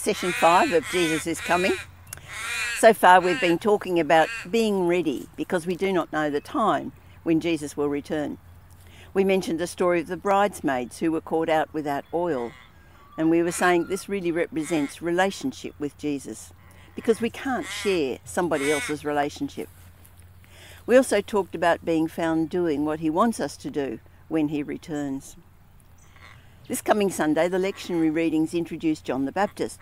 session 5 of Jesus is Coming. So far we've been talking about being ready because we do not know the time when Jesus will return. We mentioned the story of the bridesmaids who were caught out without oil, and we were saying this really represents relationship with Jesus because we can't share somebody else's relationship. We also talked about being found doing what he wants us to do when he returns. This coming Sunday, the lectionary readings introduced John the Baptist,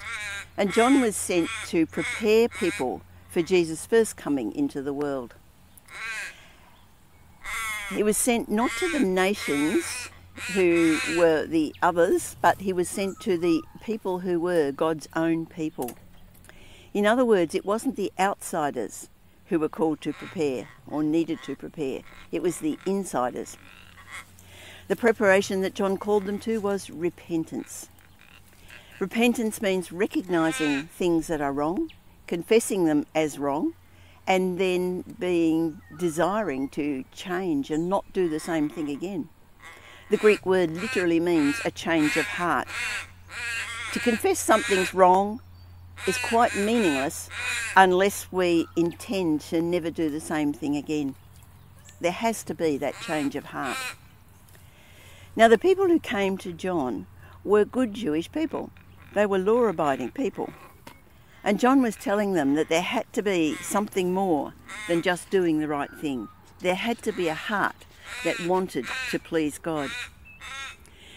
and John was sent to prepare people for Jesus' first coming into the world. He was sent not to the nations who were the others, but he was sent to the people who were God's own people. In other words, it wasn't the outsiders who were called to prepare or needed to prepare. It was the insiders. The preparation that John called them to was repentance. Repentance means recognising things that are wrong, confessing them as wrong, and then desiring to change and not do the same thing again. The Greek word literally means a change of heart. To confess something's wrong is quite meaningless unless we intend to never do the same thing again. There has to be that change of heart. Now, the people who came to John were good Jewish people. They were law-abiding people. And John was telling them that there had to be something more than just doing the right thing. There had to be a heart that wanted to please God.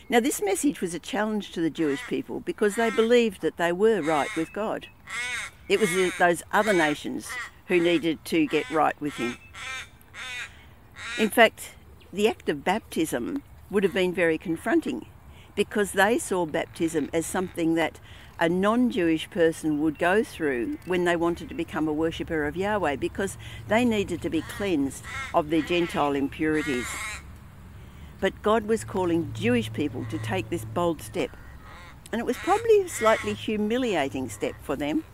Now, this message was a challenge to the Jewish people because they believed that they were right with God. It was those other nations who needed to get right with him. In fact, the act of baptism would have been very confronting because they saw baptism as something that a non-Jewish person would go through when they wanted to become a worshipper of Yahweh, because they needed to be cleansed of their Gentile impurities. But God was calling Jewish people to take this bold step, and it was probably a slightly humiliating step for them,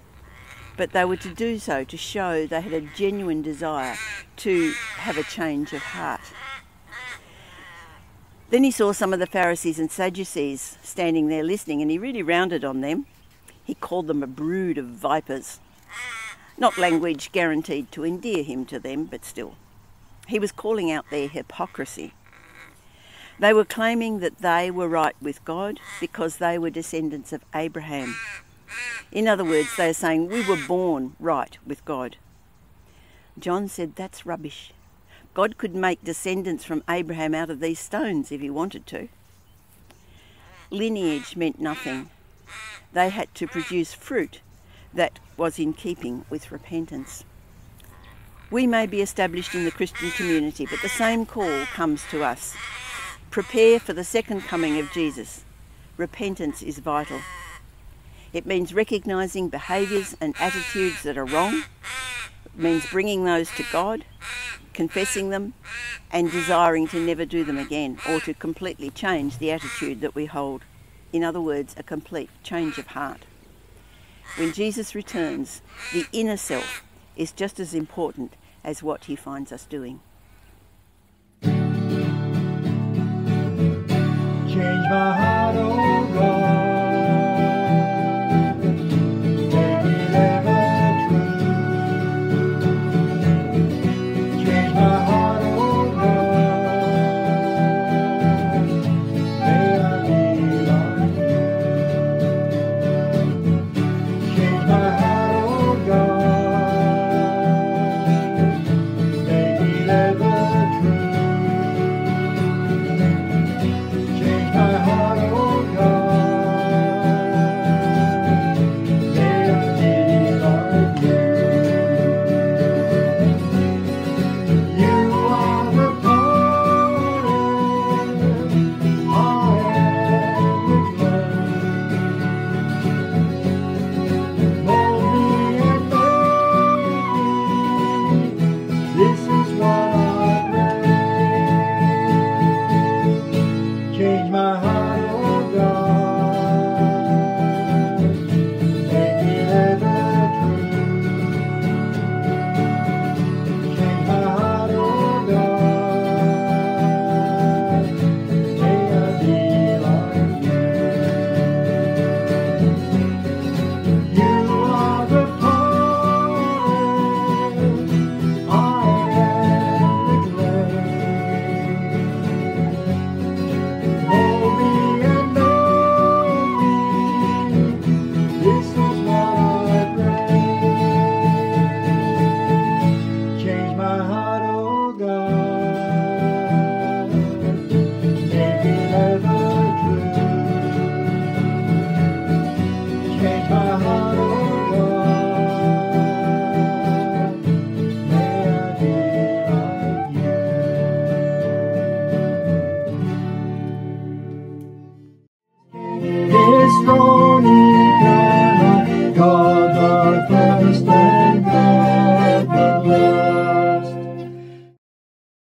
but they were to do so to show they had a genuine desire to have a change of heart. Then he saw some of the Pharisees and Sadducees standing there listening, and he really rounded on them. He called them a brood of vipers. Not language guaranteed to endear him to them, but still. He was calling out their hypocrisy. They were claiming that they were right with God because they were descendants of Abraham. In other words, they are saying, we were born right with God. John said, that's rubbish. God could make descendants from Abraham out of these stones if he wanted to. Lineage meant nothing. They had to produce fruit that was in keeping with repentance. We may be established in the Christian community, but the same call comes to us. Prepare for the second coming of Jesus. Repentance is vital. It means recognising behaviours and attitudes that are wrong. It means bringing those to God, confessing them, and desiring to never do them again, or to completely change the attitude that we hold. In other words, a complete change of heart. When Jesus returns, the inner self is just as important as what he finds us doing. Change my heart, oh God.